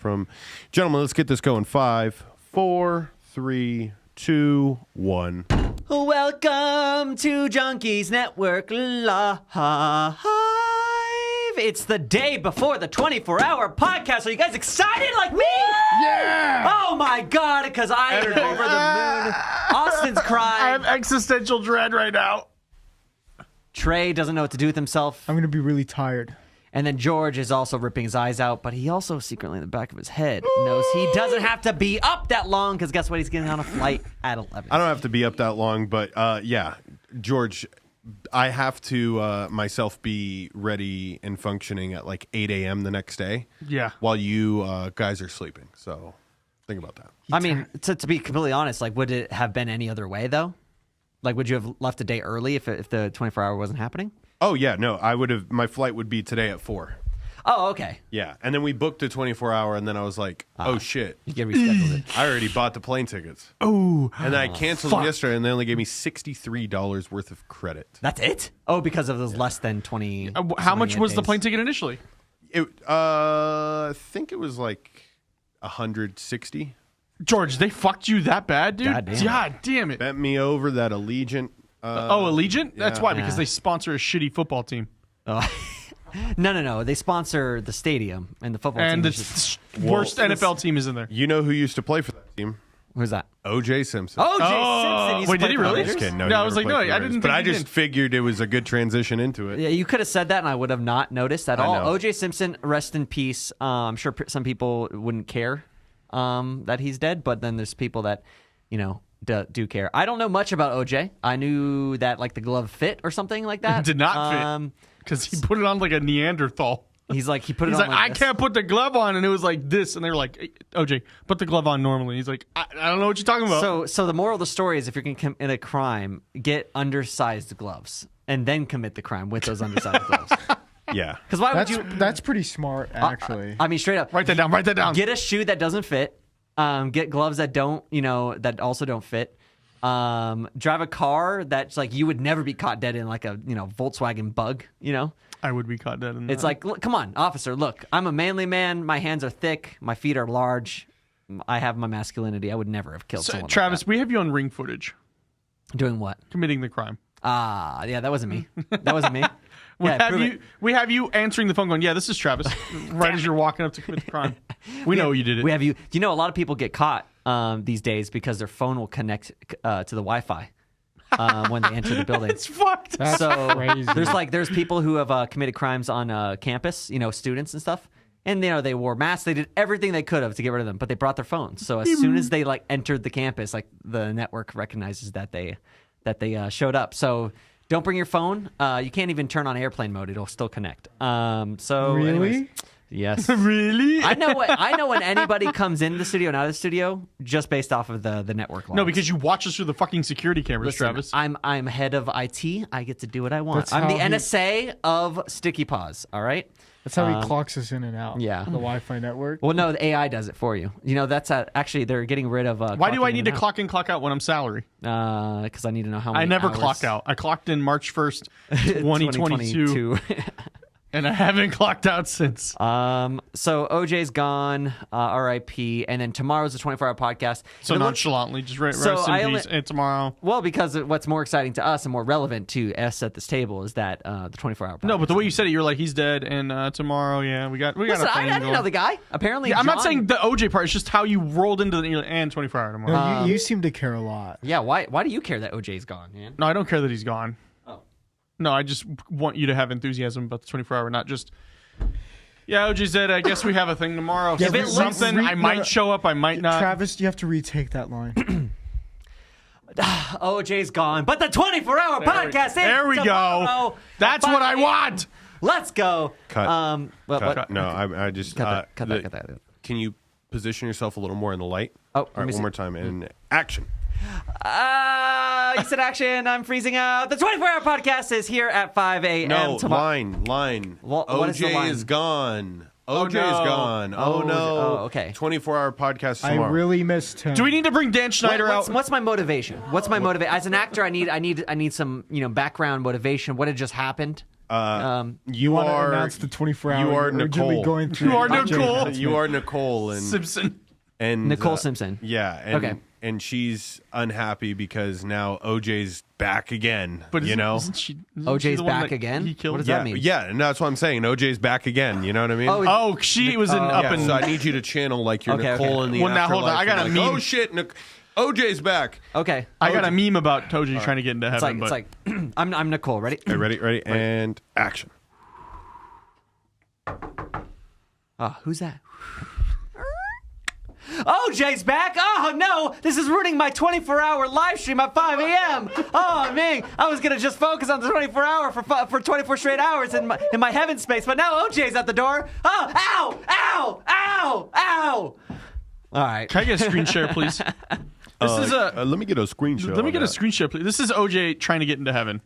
from. Gentlemen, let's get this going. 5, 4, 3, 2, 1. Welcome to Junkeez Network Live. It's the day before the 24-hour podcast. Are you guys excited like me? Yeah! Oh my God, because I am over the moon. Austin's I crying. have existential dread right now. Trey doesn't know what to do with himself. I'm going to be really tired. And then George is also ripping his eyes out, but he also secretly in the back of his head knows he doesn't have to be up that long because guess what? He's getting on a flight at 11. I don't have to be up that long, but yeah, George, I have to myself be ready and functioning at like 8 a.m. the next day. Yeah. While you guys are sleeping. So think about that. I mean, to be completely honest, like, would it have been any other way, though? Like, would you have left a day early if the 24-hour wasn't happening? Oh, yeah. No, I would have. My flight would be today at 4. Oh, okay. Yeah. And then we booked a 24-hour, and then I was like, oh, shit. You get rescheduled it. I already bought the plane tickets. Oh. And then I canceled them yesterday, and they only gave me $63 worth of credit. That's it? Oh, because of those less than 20. How much was the plane ticket initially? I think it was like 160. George, they fucked you that bad, dude? God damn it. Bent me over that Allegiant. Allegiant? That's yeah. why, because they sponsor a shitty football team. Oh. No. They sponsor the stadium and the football team. And the worst NFL team is in there. You know who used to play for that team? Who's that? O.J. Simpson. O.J. Simpson. Wait, did he really? Just kidding. No, I was like, no, I didn't think But I he just did. figured it was a good transition into it. Yeah, you could have said that and I would have not noticed at all. know. O.J. Simpson, rest in peace. I'm sure some people wouldn't care that he's dead, but then there's people that, do care. I don't know much about O.J. I knew that like the glove fit or something like that. It did not fit because he put it on like a Neanderthal. He's like, he put it He's on like, I this. can't put the glove on, and it was like this, and they were like, hey, OJ, put the glove on normally. He's like, I don't know what you're talking about. So the moral of the story is if you're going to commit a crime, get undersized gloves and then commit the crime with those undersized gloves. Yeah. Because why would That's you? that's pretty smart, actually. I mean, straight up. Write that down. Get a shoe that doesn't fit. Get gloves that don't, that also don't fit. Drive a car that's like you would never be caught dead in, like a Volkswagen Bug. I would be caught dead in that. It's like, look, come on, officer. Look, I'm a manly man. My hands are thick. My feet are large. I have my masculinity. I would never have killed someone. Travis, we have you on ring footage. Doing what? Committing the crime. Yeah, that wasn't me. That wasn't me. We have you answering the phone going, yeah, this is Travis, right as you're walking up to commit the crime. We know you did it. We have you. Do you know a lot of people get caught these days because their phone will connect to the Wi-Fi when they enter the building. It's fucked. That's crazy. There's people who have committed crimes on campus, students and stuff. And they wore masks. They did everything they could have to get rid of them, but they brought their phones. So as soon as they entered the campus, the network recognizes that they showed up. So don't bring your phone. You can't even turn on airplane mode; it'll still connect. Really? Anyways, yes. Really? I know when anybody comes into the studio and out of the studio just based off of the network logs. No, because you watch us through the fucking security cameras, Listen, Travis. I'm head of IT. I get to do what I want. That's I'm the how he- NSA of Sticky Paws. All right. That's how he clocks us in and out. Yeah. The Wi-Fi network. Well, no, the AI does it for you. That's actually they're getting rid of. Why do I need to clock in, clock out when I'm salary? Because I need to know how many. I never hours. clocked out. I clocked in March 1st, 2022. And I haven't clocked out since. So OJ's gone, RIP, and then tomorrow's the 24-hour podcast. So nonchalantly, just rest in peace. And tomorrow. Well, because what's more exciting to us and more relevant to us at this table is that the 24-hour podcast. No, but the way you said it, you're like, he's dead, and tomorrow, yeah, we got Listen, a thing I didn't know the guy. Apparently, Yeah, I'm not John- saying the OJ part. It's just how you rolled into the and 24-hour tomorrow. No, you seem to care a lot. Yeah, why do you care that OJ's gone, man? No, I don't care that he's gone. Oh. No, I just want you to have enthusiasm about the 24-hour, not just, yeah, OJ's dead. I guess we have a thing tomorrow. Yeah, If it's something, I might show up, I might not. Travis, you have to retake that line. OJ's gone, but the 24-hour podcast There we tomorrow. go. That's what I want. Let's go. Cut. But No, I just cut that. Can you position yourself a little more in the light? Oh, all right, one more time. And action. You said action. I'm freezing out. The 24-hour podcast is here at 5 a.m. No, tomorrow. line. What is the OJ line? is gone. Oh, OJ is no. gone. Oh, no. Oh, okay. 24-hour podcast I tomorrow. really missed him. Do we need to bring Dan Schneider out? What's my motivation? What's my motivation? As an actor, I need some background motivation. What had just happened? You want to are announce the 24 hour. you are urgently Nicole. Going through You are OJ Nicole. announcement. You are Nicole and Simpson. and Nicole Simpson. Yeah. And, Okay. And she's unhappy because now OJ's back again. But you know. isn't she OJ's the one back that again? He killed. What does Yeah, that mean? yeah, and that's what I'm saying. OJ's back again. You know what I mean? Oh, she was in up yeah, in. so I need you to channel like you're Okay, Nicole okay. in the Well, now, hold on. afterlife I got and a like, meme. oh shit, OJ's back. Okay. I got a meme about Toji trying to get into It's heaven. like but it's like I'm Nicole. Ready? Okay, ready, and action. Oh, who's that? OJ's back. Oh no, this is ruining my 24-hour live stream at 5 a.m. Oh man, I was gonna just focus on the 24-hour for 24 straight hours in my heaven space, but now OJ's at the door. Oh, ow, ow, ow, ow. All right. can I get a screen share, please? This is a. let me get a screenshot. Let me on get a that. screen share, please. This is OJ trying to get into heaven.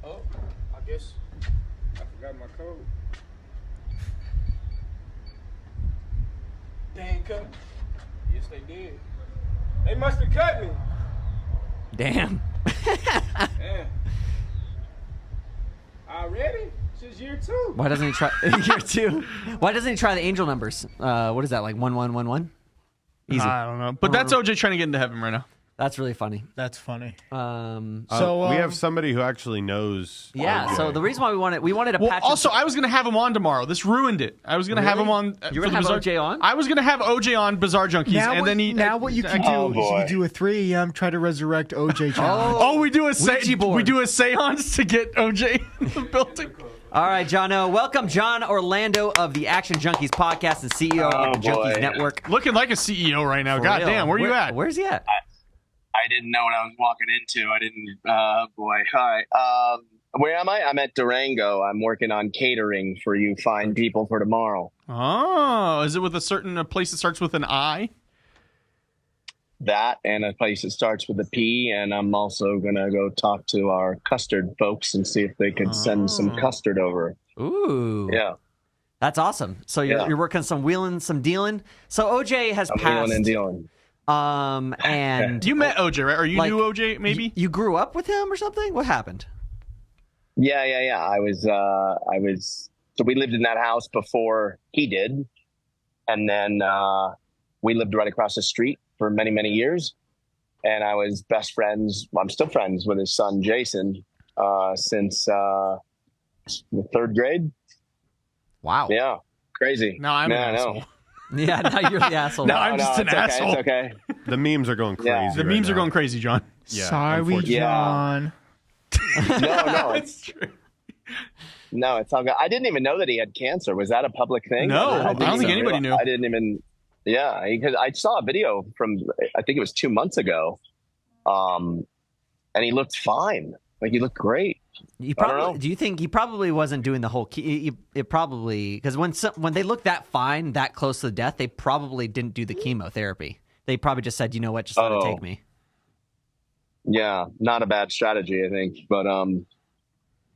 Oh, I guess I forgot my code. They ain't cut me. Yes, they did. They must have cut me. Damn. Man. Already? Since year 2. Why doesn't he try year 2? Why doesn't he try the angel numbers? What is that, like 1111? Easy. I don't know, but that's OJ trying to get into heaven right now. That's really funny. That's funny. So we have somebody who actually knows. yeah. OJ. So the reason why we wanted to Well, patch. also, I was going to have him on tomorrow. This ruined it. I was going to have him on. You're for gonna the have Bizarre- OJ on? I was going to have OJ on Bizarre Junkeez, Now, and what, then he. now what you can do is you can do a 3 a.m. try to resurrect OJ challenge. Oh, we do a Ouija board. we do a seance to get OJ in the building. All right, Jono. Welcome, John Orlando of the Action Junkeez podcast and CEO of the Junkeez Network. Looking like a CEO right now. For God real. damn, where you at? Where's he at? I didn't know what I was walking into. I didn't. Boy. Hi. Where am I? I'm at Durango. I'm working on catering for you fine people for tomorrow. Oh, is it with a place that starts with an I? That and a place that starts with a P. And I'm also going to go talk to our custard folks and see if they could send some custard over. Ooh. Yeah. That's awesome. So you're working some wheeling, some dealing. So OJ has I'm passed. wheeling and dealing. And You met OJ, right? Or you like, knew OJ, maybe? you grew up with him or something? What happened? Yeah. I was, so we lived in that house before he did. And then we lived right across the street for many, many years. And I was best friends. I'm still friends with his son, Jason, since the 3rd grade. Wow. Yeah. Crazy. No, I'm an I know. asshole. Yeah, now you're the asshole. No, I'm just an it's asshole. Okay, it's okay. The memes are going crazy. Yeah. The right memes are now. going crazy, John. Yeah, Sorry, unfortunately. John. No, it's all good. I didn't even know that he had cancer. Was that a public thing? No, I didn't don't think even anybody knew. I didn't even. Yeah, because I saw a video from I think it was 2 months ago, and he looked fine. Like he looked great. You I don't probably know. do you think he probably wasn't doing the whole it probably because when they look that fine that close to death they probably didn't do the chemotherapy. They probably just said, you know what, just let it take me. Yeah, not a bad strategy, I think. But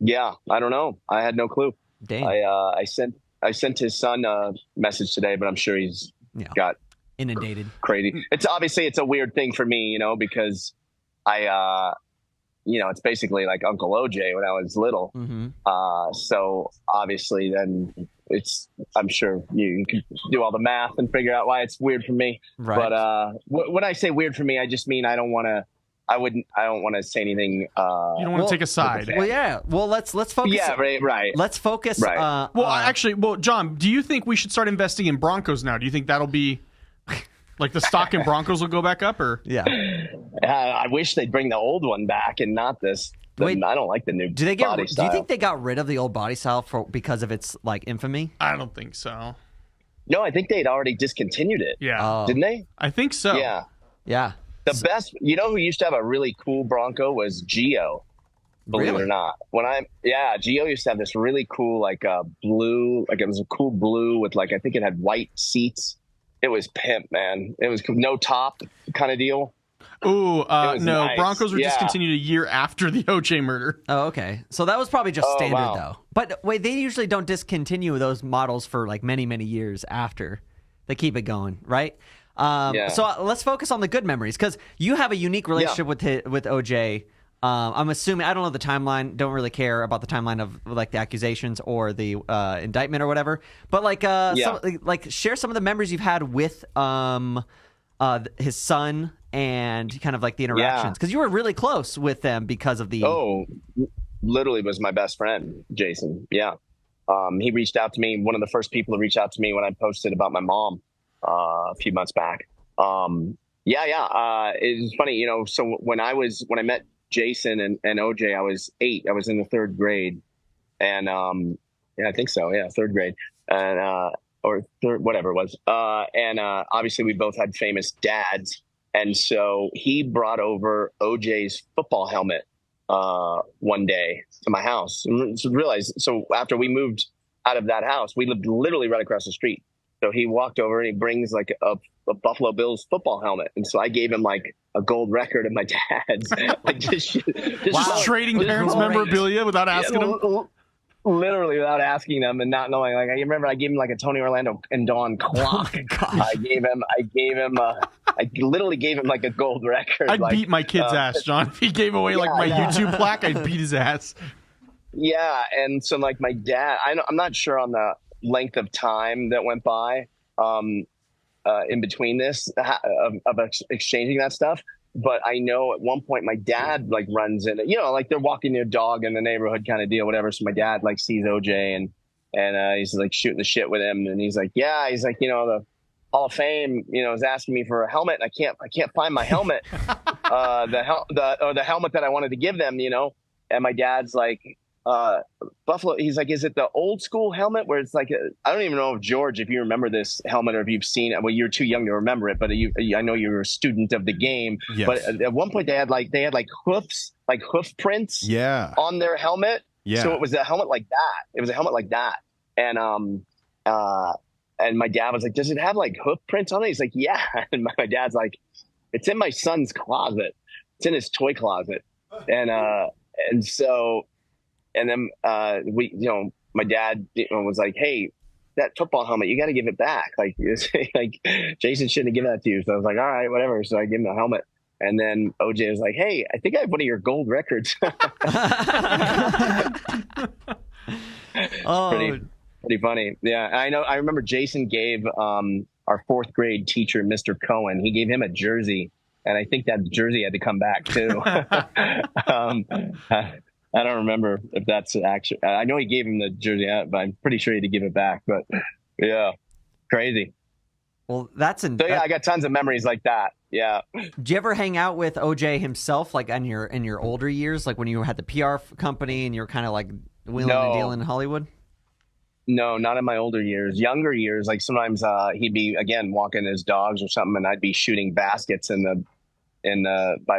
yeah, I don't know. I had no clue. Dang. I sent his son a message today, but I'm sure he's got Inundated. crazy. It's a weird thing for me, because it's basically like Uncle OJ when I was little. Mm-hmm. So obviously then I'm sure you can do all the math and figure out why it's weird for me. Right. But when I say weird for me, I just mean I don't want to say anything. You don't want to take a side. Well, yeah. Well, let's focus. Yeah, right. Let's focus. Right. Well, John, do you think we should start investing in Broncos now? Do you think that'll be like the stock in Broncos will go back up, or? Yeah. I wish they'd bring the old one back and not this. Wait, I don't like the new Do body style. you think they got rid of the old body style because of its like infamy? I don't think so. No, I think they'd already discontinued it. Yeah. Didn't they? I think so. Yeah. Yeah. The best, who used to have a really cool Bronco was Gio. Believe Really? it or not. Gio used to have this really cool, blue, it was a cool blue with I think it had white seats. It was pimp, man. It was no top kind of deal. Ooh, no. nice. Broncos were Yeah. discontinued a year after the OJ murder. Oh, okay. So that was probably just standard wow. though. But wait, they usually don't discontinue those models for many, many years after. They keep it going, right? So let's focus on the good memories, because you have a unique relationship with OJ. I'm assuming, I don't know the timeline, don't really care about the timeline of like the accusations or the indictment or whatever, but like share some of the memories you've had with his son and kind of like the interactions, because you were really close with them because of the literally was my best friend, Jason. He reached out to me, one of the first people to reach out to me when I posted about my mom a few months back. It was funny, you know, so when I met Jason and OJ, I was 8. I was in the 3rd grade, and I think so, third grade, and or third, whatever it was. And obviously, we both had famous dads, and so he brought over OJ's football helmet one day to my house. And so after we moved out of that house, we lived literally right across the street. So he walked over and he brings like a Buffalo Bills football helmet. And so I gave him like a gold record of my dad's. Like just trading parents' memorabilia without asking them? Literally without asking them and not knowing. Like I remember I gave him like a Tony Orlando and Dawn clock. I literally gave him like a gold record. I'd beat my kid's ass, John. If he gave away like my YouTube plaque, I'd beat his ass. Yeah. And so like my dad, I'm not sure on the length of time that went by in between this of exchanging that stuff, but I know at one point my dad like runs in, you know, like they're walking their dog in the neighborhood kind of deal, whatever. So my dad like sees OJ and he's like shooting the shit with him, and he's like, you know, the Hall of Fame, you know, is asking me for a helmet. I can't find my helmet, the helmet that I wanted to give them, you know. And my dad's like, Buffalo, he's like, is it the old school helmet where it's like, I don't even know if George, if you remember this helmet or if you've seen it. Well, you're too young to remember it, but I know you're a student of the game. Yes. But at one point they had hoofs, like hoof prints on their helmet. Yeah. So it was a helmet like that. And my dad was like, does it have like hoof prints on it? He's like, yeah. And my dad's like, it's in my son's closet. It's in his toy closet. And so, and then we, you know, my dad was like, hey, that football helmet, you got to give it back. Like Jason shouldn't have given that to you. So I was like, all right, whatever. So I gave him the helmet. And then OJ was like, hey, I think I have one of your gold records. Pretty funny. Yeah, I know. I remember Jason gave our 4th grade teacher, Mr. Cohen, he gave him a jersey. And I think that jersey had to come back too. I don't remember if that's actually. I know he gave him the jersey out, but I'm pretty sure he had to give it back. But yeah, crazy. Well, that's I got tons of memories like that. Yeah. Did you ever hang out with OJ himself, like in your older years, like when you had the PR company and you were kind of like wheeling and dealing in Hollywood? No, not in my older years. Younger years, like sometimes he'd be again walking his dogs or something, and I'd be shooting baskets by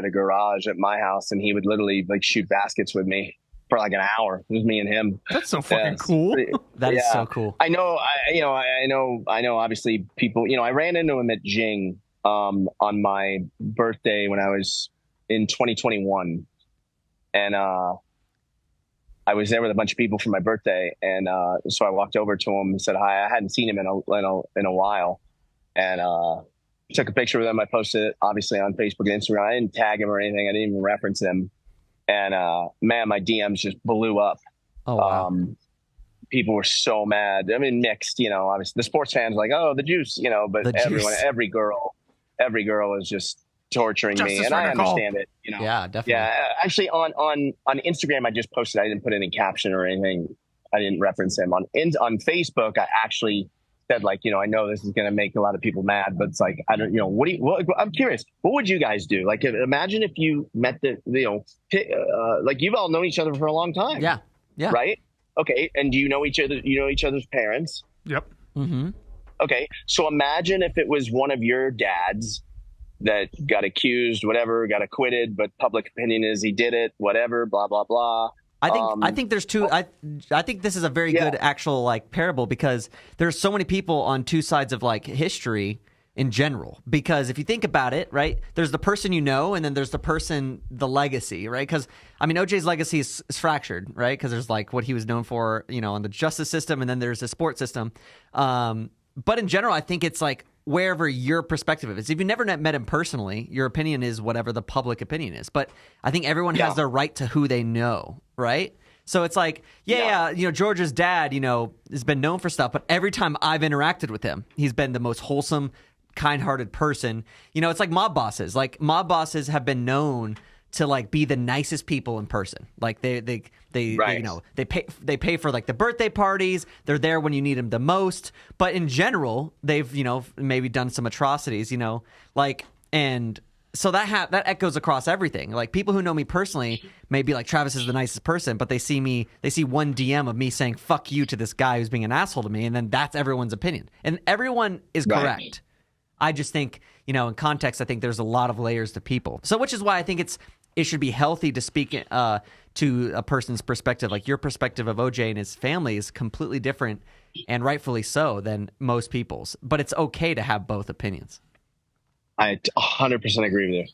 the garage at my house, and he would literally like shoot baskets with me for like an hour. It was me and him. That's so fucking cool. That is so cool. I know. I know. Obviously, people. You know, I ran into him at Jing on my birthday when I was in 2021, and I was there with a bunch of people for my birthday, and so I walked over to him and said hi. I hadn't seen him in a while, and took a picture with him. I posted it obviously on Facebook and Instagram. I didn't tag him or anything. I didn't even reference him. And man, my DMs just blew up. Oh wow. People were so mad. I mean, mixed. You know, obviously the sports fans were like, oh, the juice. You know, but every girl is just torturing me, and I understand it. You know. Yeah, definitely. Yeah, actually, on Instagram, I just posted. I didn't put any caption or anything. I didn't reference him on Facebook. I actually said, like, you know, I know this is going to make a lot of people mad, but it's like, I don't, you know, I'm curious, what would you guys do? Like, imagine if you met like you've all known each other for a long time. Yeah. Yeah. Right. Okay. And do you know each other? You know each other's parents? Yep. Mm-hmm. Okay. So imagine if it was one of your dads that got accused, whatever, got acquitted, but public opinion is he did it, whatever, blah, blah, blah. I think there's two. I think this is a very good actual like parable, because there's so many people on two sides of like history in general. Because if you think about it, right, there's the person you know, and then there's the legacy, right? Because I mean, OJ's legacy is fractured, right? Because there's like what he was known for, you know, on the justice system, and then there's the sports system. But in general, I think it's like wherever your perspective is. If you never met him personally, your opinion is whatever the public opinion is. But I think everyone has their right to who they know, right? So it's like, George's dad, has been known for stuff, but every time I've interacted with him, he's been the most wholesome, kind-hearted person. It's like mob bosses. Like mob bosses have been known to like be the nicest people in person. Like they pay for like the birthday parties. They're there when you need them the most. But in general, they've maybe done some atrocities. And so that echoes across everything. Like people who know me personally may be like, Travis is the nicest person, but they see one DM of me saying "fuck you" to this guy who's being an asshole to me, and then that's everyone's opinion, and everyone is correct. I just think, in context, I think there's a lot of layers to people. So, which is why I think it should be healthy to speak to a person's perspective. Like your perspective of OJ and his family is completely different, and rightfully so, than most people's. But it's okay to have both opinions. I 100% agree with you.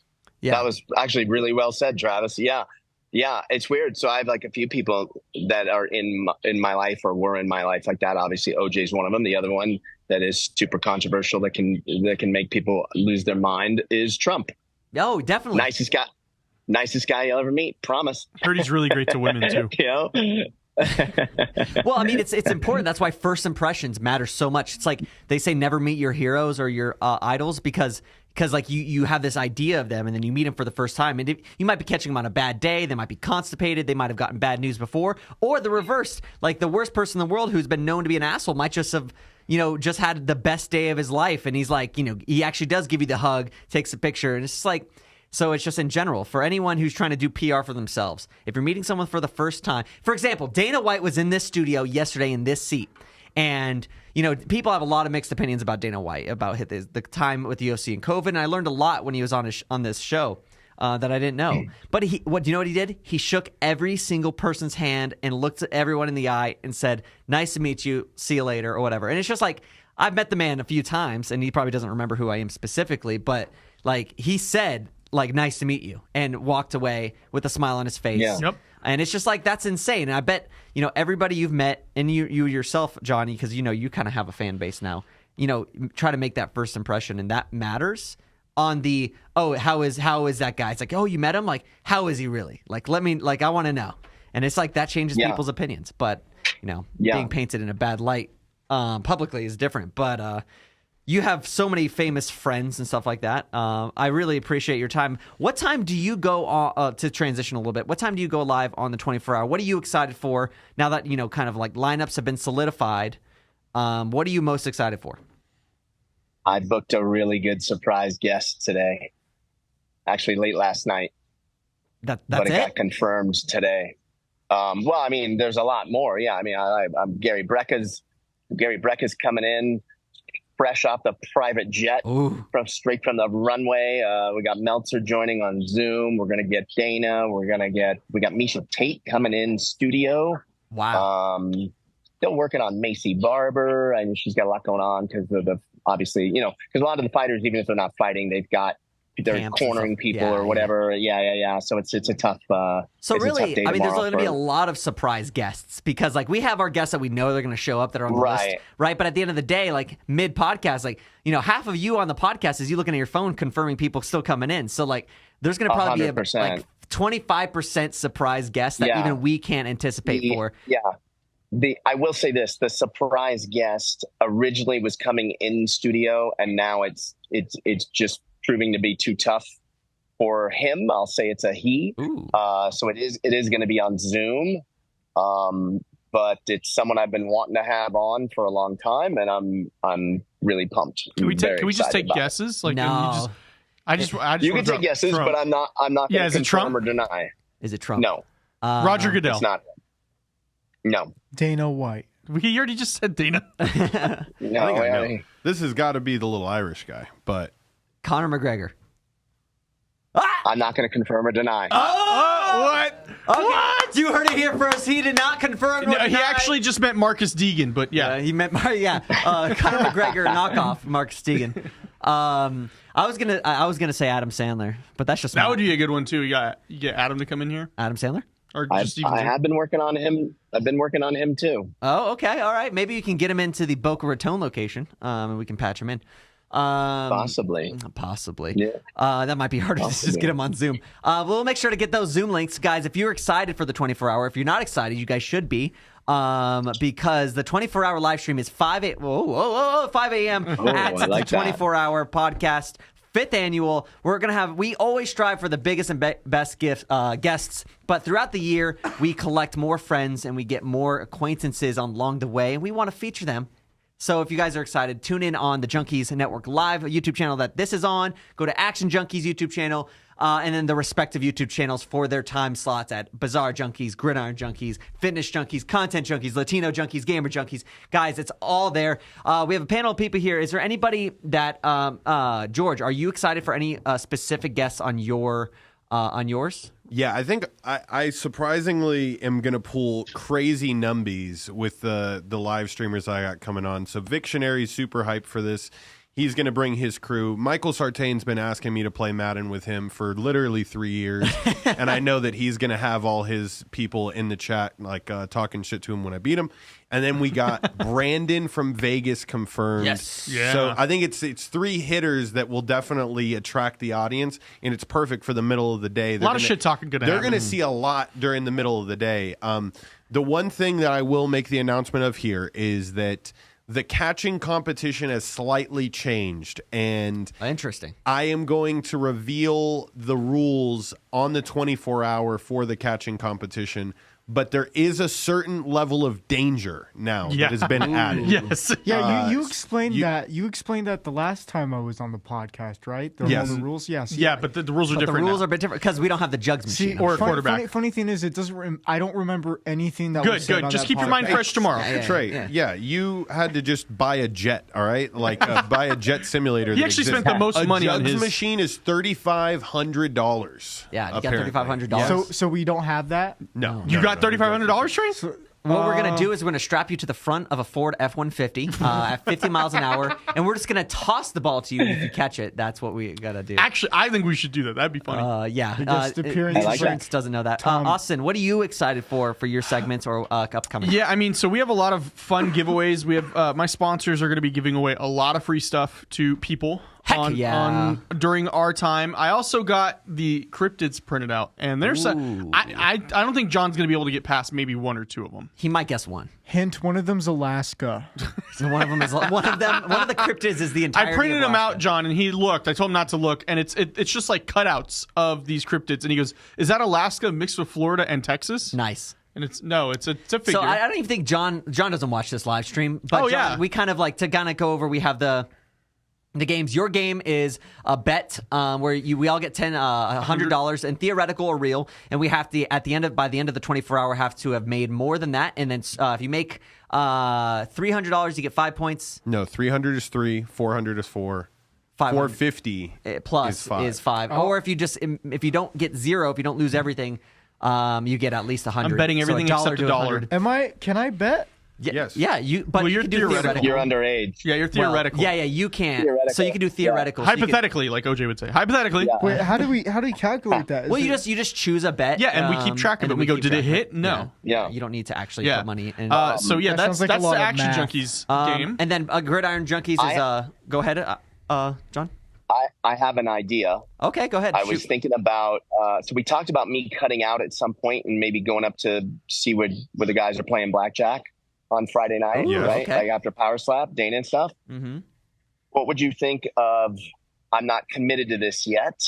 Yeah. That was actually really well said, Travis. Yeah. It's weird. So I have like a few people that are in my life or were in my life like that. Obviously, OJ's one of them. The other one that is super controversial that can make people lose their mind is Trump. Oh, definitely. Nicest guy you'll ever meet. Promise. Heard he's really great to women too. Well, I mean, it's important. That's why first impressions matter so much. It's like they say never meet your heroes or your idols because like you have this idea of them and then you meet them for the first time and you might be catching them on a bad day. They might be constipated. They might have gotten bad news before, or the reverse. Like the worst person in the world who's been known to be an asshole might just have just had the best day of his life, and he's like, he actually does give you the hug, takes a picture, and it's just like. So it's just in general, for anyone who's trying to do PR for themselves, if you're meeting someone for the first time, for example, Dana White was in this studio yesterday in this seat, and people have a lot of mixed opinions about Dana White, about the time with the UFC and COVID, and I learned a lot when he was on this show that I didn't know. But do you know what he did? He shook every single person's hand and looked at everyone in the eye and said, "Nice to meet you, see you later," or whatever. And it's just like, I've met the man a few times, and he probably doesn't remember who I am specifically, but like he said, like, "Nice to meet you," and walked away with a smile on his face. Yeah. Yep. And it's just like, that's insane. And I bet, everybody you've met, and you yourself, Johnny, because, you kind of have a fan base now, try to make that first impression, and that matters on the, how is that guy? It's like, oh, you met him? Like, how is he really? Like, I want to know. And it's like, that changes people's opinions. But, being painted in a bad light publicly is different. But, you have so many famous friends and stuff like that. I really appreciate your time. What time do you go to transition a little bit? What time do you go live on the 24-hour? What are you excited for now that, kind of like lineups have been solidified? What are you most excited for? I booked a really good surprise guest today. Actually, late last night. But it got confirmed today. Well, I mean, there's a lot more. Yeah, I mean, I'm Gary Brecka's coming in. Fresh off the private jet, straight from the runway. We got Meltzer joining on Zoom. We're gonna get Dana. We got Misha Tate coming in studio. Wow. Still working on Macy Barber, and she's got a lot going on because of obviously, because a lot of the fighters, even if they're not fighting, they're Camps cornering people or whatever. Yeah. So it's a tough. So really, I mean, there's going to be a lot of surprise guests because, like, we have our guests that we know they're going to show up that are on the list, right? But at the end of the day, like mid podcast, like half of you on the podcast is you looking at your phone confirming people still coming in. So like, there's going to probably 100%. Be like 25% surprise guests that even we can't anticipate for. Yeah. I will say this: the surprise guest originally was coming in studio, and now it's just proving to be too tough for him. I'll say it's a he. So it is going to be on Zoom. But it's someone I've been wanting to have on for a long time, and I'm really pumped. Can we just take guesses? Like, no. You can take guesses, Trump. But I'm not going to confirm or deny. Is it Trump? No. Roger Goodell. It's not. No. Dana White. He already just said Dana. No. This has got to be the little Irish guy, but Conor McGregor. I'm not going to confirm or deny. What? Okay. What? You heard it here first. He did not confirm. No, he actually just meant Marcus Deegan, but he meant Conor McGregor knockoff Marcus Deegan. I was gonna say Adam Sandler, but that's just that would be a good one too. You get Adam to come in here. Adam Sandler. Or just I have been working on him. I've been working on him too. Oh, okay, all right. Maybe you can get him into the Boca Raton location, and we can patch him in. Possibly. Yeah. That might be harder to just get them on Zoom. We'll make sure to get those Zoom links, guys. If you're excited for the 24-hour, if you're not excited, you guys should be, because the 24-hour live stream is 5 a.m. at the 24-hour podcast. 5th annual. We always strive for the biggest and best guests, but throughout the year, we collect more friends and we get more acquaintances along the way, and we want to feature them. So if you guys are excited, tune in on the Junkeez Network Live YouTube channel that this is on. Go to Action Junkeez YouTube channel, and then the respective YouTube channels for their time slots at Bizarre Junkeez, Gridiron Junkeez, Fitness Junkeez, Content Junkeez, Latino Junkeez, Gamer Junkeez. Guys, it's all there. We have a panel of people here. Is there anybody that, George, are you excited for any specific guests on yours? Yeah, I think I surprisingly am going to pull crazy numbies with the live streamers I got coming on. So Victionary's super hyped for this. He's going to bring his crew. Michael Sartain's been asking me to play Madden with him for literally 3 years. And I know that he's going to have all his people in the chat, like talking shit to him when I beat him. And then we got Brandon from Vegas confirmed. Yes. Yeah. So I think it's 3 hitters that will definitely attract the audience. And it's perfect for the middle of the day. A lot of shit talking going to happen. They're going to see a lot during the middle of the day. The one thing that I will make the announcement of here is that the catching competition has slightly changed, and Interesting. I am going to reveal the rules on the 24-hour for the catching competition. But there is a certain level of danger now that has been added. Yes. Yeah, you explained that. You explained that the last time I was on the podcast, right? Yes. All the rules. Yes. Yeah, but the rules are But different. the rules now. are a bit different because we don't have the jugs machine. Or a quarterback. Funny thing is, it doesn't. I don't remember anything that was said Good. on Just that keep your mind podcast. fresh tomorrow. Trey, you had to just buy a jet, all right? Like buy a jet simulator. He that actually exists. spent the most money on jugs his machine is $3,500. Yeah, you got apparently. $3,500. So we don't have that. No, You got $3,500, Trey? What we're going to do is we're going to strap you to the front of a Ford F-150 at 50 miles an hour, and we're just going to toss the ball to you. If you catch it, that's what we got to do. Actually, I think we should do that. That'd be funny. Yeah. guest appearance. I like Insurance doesn't know that. Austin, what are you excited for your segments or upcoming? Yeah, I mean, so we have a lot of fun giveaways. We have my sponsors are going to be giving away a lot of free stuff to people during our time. I also got the cryptids printed out, and there's I don't think John's going to be able to get past maybe 1 or 2 of them. He might guess one. Hint: one of them's Alaska. So one of them is one of the cryptids is the entire. I printed them out, John, and he looked. I told him not to look, and it's just like cutouts of these cryptids, and he goes, "Is that Alaska mixed with Florida and Texas?" Nice. And it's a figure. So I don't even think John doesn't watch this live stream, but John, we kind of like to kind of go over. We have the games. Your game is a bet where we all get $100 and theoretical or real, and we have to by the end of the 24-hour have to have made more than that. And then if you make $300, you get 5 points. No, 300 is 3, 400 is 4. 450 plus is 5. Or if you don't get 0, if you don't lose everything, you get at least 100. I'm betting everything except a dollar. Can I bet? Yes. Yeah, but you're you can do theoretical. You're underage. Yeah, you're theoretical. Well, yeah, you can. Theoretical. So you can do theoretical. Yeah. So Hypothetically, like OJ would say. Hypothetically. Yeah. Wait, how do you calculate that? Well, you just choose a bet. Yeah, and we keep track of and it. then We go, keep did it track of hit? No. Yeah. You don't need to actually Yeah. put money in. So yeah, That that's sounds like a lot the of Action math. Junkeez game. And then Gridiron Junkeez is go ahead, John. I have an idea. Okay, go ahead. I was thinking about, so we talked about me cutting out at some point and maybe going up to see where the guys are playing blackjack on Friday night, right? Okay. Like after Power Slap, Dana and stuff. Mm-hmm. What would you think of, I'm not committed to this yet,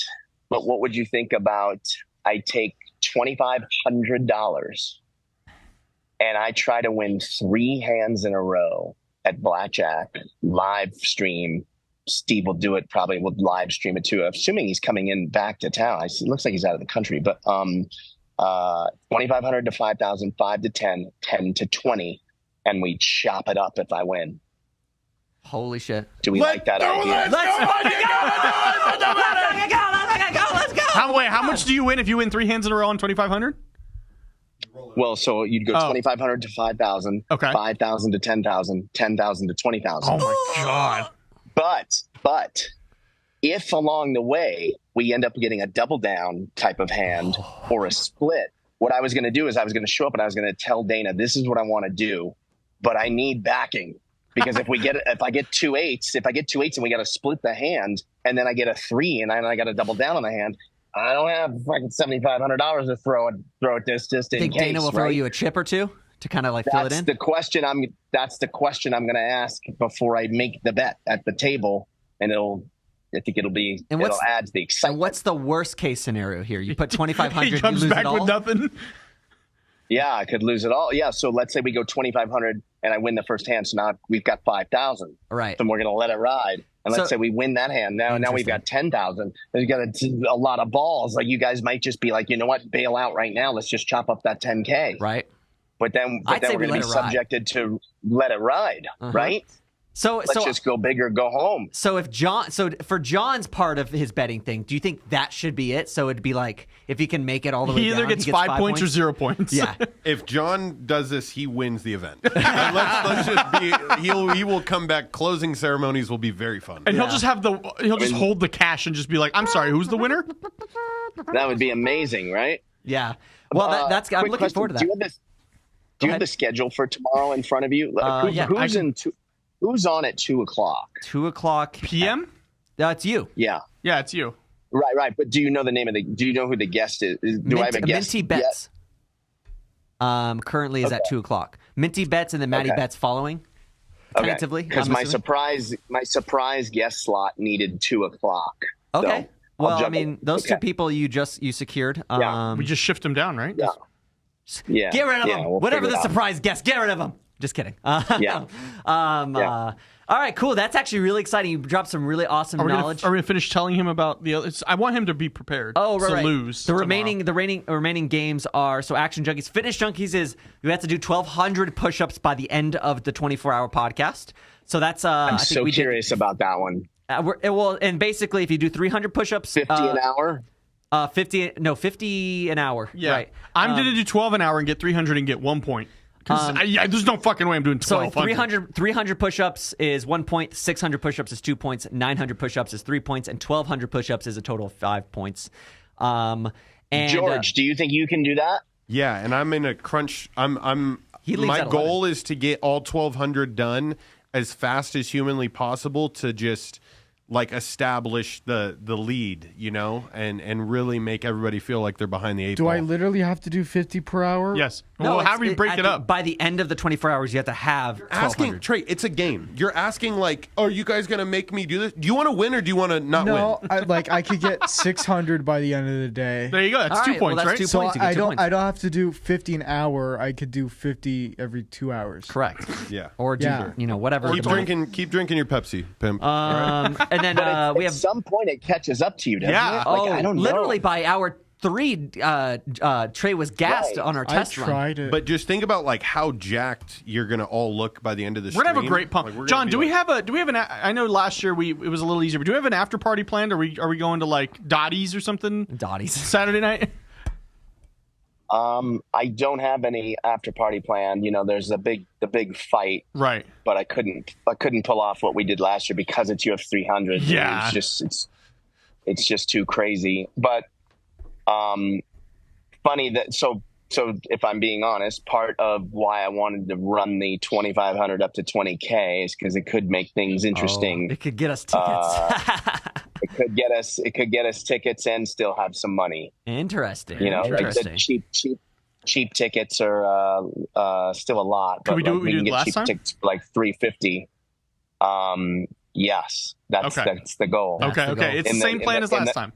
but what would you think about I take $2,500 and I try to win 3 hands in a row at blackjack, live stream. Steve will do it, probably will live stream it too, assuming he's coming in back to town. It looks like he's out of the country, but 2,500 to 5,000, 5 to 10, 10 to 20, and we chop it up if I win. Holy shit. Do we like that idea? Let's go. How much do you win if you win 3 hands in a row on 2,500? Well, so you'd go 2,500 to 5,000, Okay. 5,000 to 10,000, 10,000 to 20,000. Oh my God. But if along the way we end up getting a double down type of hand or a split, what I was going to do is I was going to show up and I was going to tell Dana, this is what I want to do, but I need backing. Because if I get 2 8s and we got to split the hand, and then I get a 3 and I got to double down on the hand, I don't have fucking $7,500 to throw at this just in case. Think Dana will throw you a chip or two to kind of like fill it in? That's the question I'm going to ask before I make the bet at the table, and it'll add to the excitement. And what's the worst case scenario here? You put 2,500, he comes you lose back it all? with nothing. Yeah, I could lose it all. Yeah, so let's say we go 2,500 and I win the first hand, so now we've got 5,000. Right. And we're going to let it ride. And let's say we win that hand. Now we've got 10,000. We've got a lot of balls. Like, you guys might just be like, you know what, bail out right now. Let's just chop up that 10K. Right. But then we're going to be subjected to let it ride, right? So let's just go big or go home. So for John's part of his betting thing, do you think that should be it? So it'd be like, if he can make it all the way down, he either gets 5 points or 0 points. Yeah. If John does this, he wins the event. let's just be. He will come back. Closing ceremonies will be very fun, and he'll just hold the cash and just be like, "I'm sorry, who's the winner?" That would be amazing, right? Yeah. Well, I'm looking forward to that. Do you have the schedule for tomorrow in front of you? Who's on at 2:00? 2:00 p.m. It's you. Yeah, it's you. Right. But do you know the name of do you know who the guest is? Do I have a guest? Minty Betts. Currently is at 2:00. Minty Betts and then Maddie Betts following. Tentatively, because my surprise guest slot needed 2:00. Okay. So well, I mean, those two people you secured. We just shift them down, right? Yeah. Get rid of them. Whatever the surprise guest, get rid of them. Just kidding. All right, cool. That's actually really exciting. You dropped some really awesome knowledge. Are we gonna finish telling him about the other? I want him to be prepared. Oh, right. To lose. The remaining games are Action Junkeez. Fitness Junkeez is you have to do 1,200 push-ups by the end of the 24-hour podcast. So that's I'm so curious about that one. And basically, if you do 300 push-ups, 50 an hour. 50 an hour. Yeah. Right. I'm going to do 12 an hour and get 300 and get 1 point. There's no fucking way I'm doing 12. So 300 push-ups is 1 point, 600 push-ups is 2 points, 900 push-ups is 3 points, and 1,200 push-ups is a total of 5 points. And George, do you think you can do that? Yeah, and I'm in a crunch. My goal is to get all 1,200 done as fast as humanly possible to just like establish the lead, and really make everybody feel like they're behind the 8 ball. Do I literally have to do 50 per hour? Yes. No, how do we break it up? By the end of the 24 hours, you have to have 1,200. Trey, it's a game. You're asking like, are you guys going to make me do this? Do you want to win or do you want to not win? No, I could get 600 by the end of the day. There you go. That's 2 points, right? 2 So points. I don't have to do 50 an hour. I could do 50 every 2 hours. Correct. Yeah. Or do whatever. Keep drinking your Pepsi, pimp. And then we have. At some point, it catches up to you, doesn't it? I don't know. Literally by hour 3, Trey was gassed on our test run. I tried it. But just think about like how jacked you're gonna all look by the end of the We're stream. gonna have a great pump. John, do we have an? I know last year it was a little easier, but do we have an after party planned? Are we going to like Dottie's or something? Dottie's Saturday night. I don't have any after party plan. There's the big fight, right? But I couldn't pull off what we did last year because it's UFC 300. Yeah, it's just too crazy. But funny that so if I'm being honest, part of why I wanted to run the 2,500 up to 20K is because it could make things interesting. It could get us tickets. It could get us tickets and still have some money. Interesting. Like the cheap tickets are still a lot. Could we do what we did last cheap time? Tickets for like $350. Yes, that's the goal. Okay. It's the same plan as last time.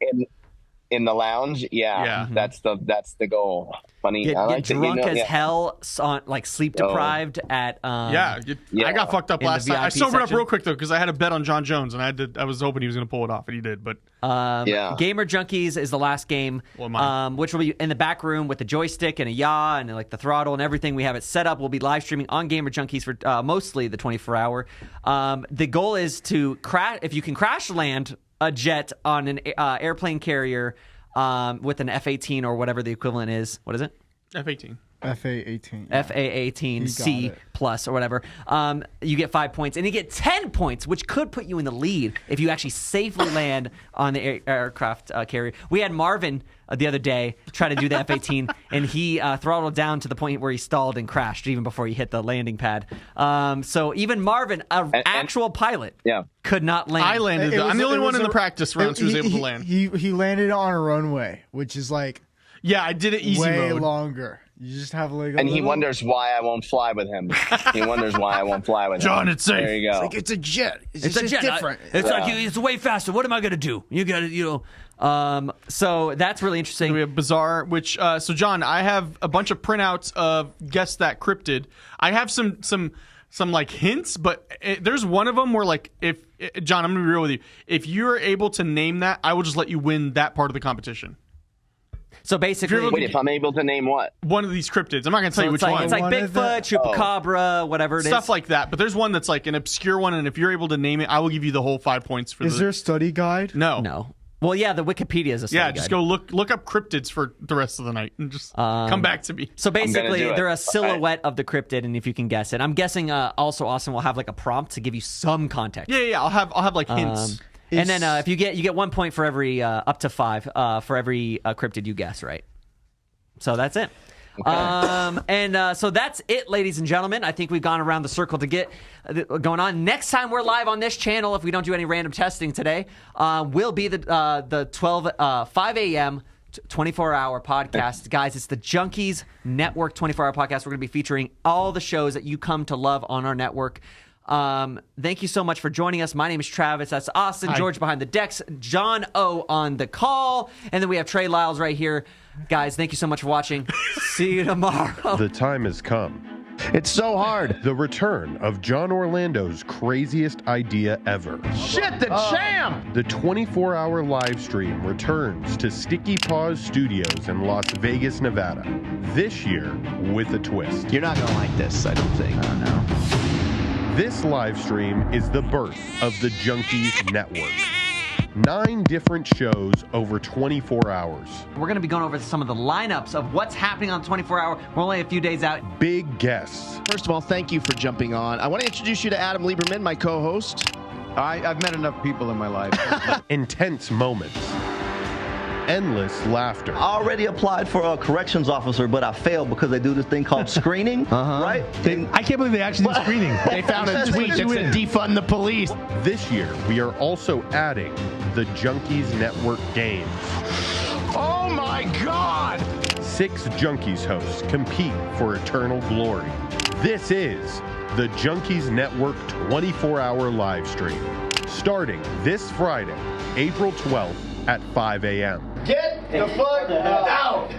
In the lounge, yeah. That's the goal. Funny, get drunk as hell, like sleep deprived at. I got fucked up last time. I sobered up real quick though because I had a bet on John Jones and I was hoping he was going to pull it off and he did. But Gamer Junkeez is the last game, which will be in the back room with the joystick and a yaw and like the throttle and everything. We have it set up. We'll be live streaming on Gamer Junkeez for mostly the 24-hour. The goal is to if you can crash land a jet on an airplane carrier with an F-18 or whatever the equivalent is. What is it? F-18. FA18. FA18C plus or whatever. You get 5 points, and you get 10 points, which could put you in the lead if you actually safely land on the aircraft carrier. We had Marvin the other day try to do the F-18, and he throttled down to the point where he stalled and crashed even before he hit the landing pad. So even Marvin, an actual pilot, could not land. I landed. I'm the only one in the practice rounds who was able to land. He landed on a runway, which is like I did it easy way mode. Longer. You just have like and he wonders why I won't fly with him. He wonders why I won't fly with him. John, it's safe. There you go. It's like it's a jet. It's a jet. different. It's like it's way faster. What am I gonna do? You gotta, So that's really interesting. We have Bizarre, which so John, I have a bunch of printouts of Guess That Cryptid. I have some like hints, but there's one of them where like John, I'm gonna be real with you. If you're able to name that, I will just let you win that part of the competition. So basically, wait, if I'm able to name what? One of these cryptids. I'm not going to tell you which one. It's like Bigfoot, Chupacabra, whatever it is. Stuff like that. But there's one that's like an obscure one, and if you're able to name it, I will give you the whole 5 points for Is there a study guide? No. Well, yeah, the Wikipedia is a study guide. Just go look up cryptids for the rest of the night and just come back to me. So basically, they're a silhouette of the cryptid, and if you can guess it. I'm guessing also Austin will have like a prompt to give you some context. Yeah. I'll have like hints. And then if you get 1 point for every up to 5 for every cryptid you guess, right? So that's it. Okay. So that's it, ladies and gentlemen. I think we've gone around the circle to get going on. Next time we're live on this channel, if we don't do any random testing today, will be the 5 a.m. 24-hour podcast. Guys, it's the Junkeez Network 24-hour podcast. We're going to be featuring all the shows that you come to love on our network. Thank you so much for joining us. My name is Travis. That's Austin. Hi. George behind the decks. John O on the call. And then we have Trey Lyles right here. Guys, thank you so much for watching. See you tomorrow. The time has come. It's so hard. The return of John Orlando's craziest idea ever. Shit, the jam! The 24-hour live stream returns to Sticky Paws Studios in Las Vegas, Nevada. This year with a twist. You're not going to like this, I don't think. Oh, no. This live stream is the birth of the Junkeez Network. 9 different shows over 24 hours. We're going to be going over some of the lineups of what's happening on 24-hour. We're only a few days out. Big guests. First of all, thank you for jumping on. I want to introduce you to Adam Lieberman, my co-host. I've met enough people in my life. Intense moments. Endless laughter. I already applied for a corrections officer, but I failed because they do this thing called screening, right? I can't believe they actually did screening. They found a tweet that said defund the police. This year, we are also adding the Junkeez Network games. Oh my God! 6 Junkeez hosts compete for eternal glory. This is the Junkeez Network 24-hour live stream, starting this Friday, April 12th at 5 a.m. Get the fuck out!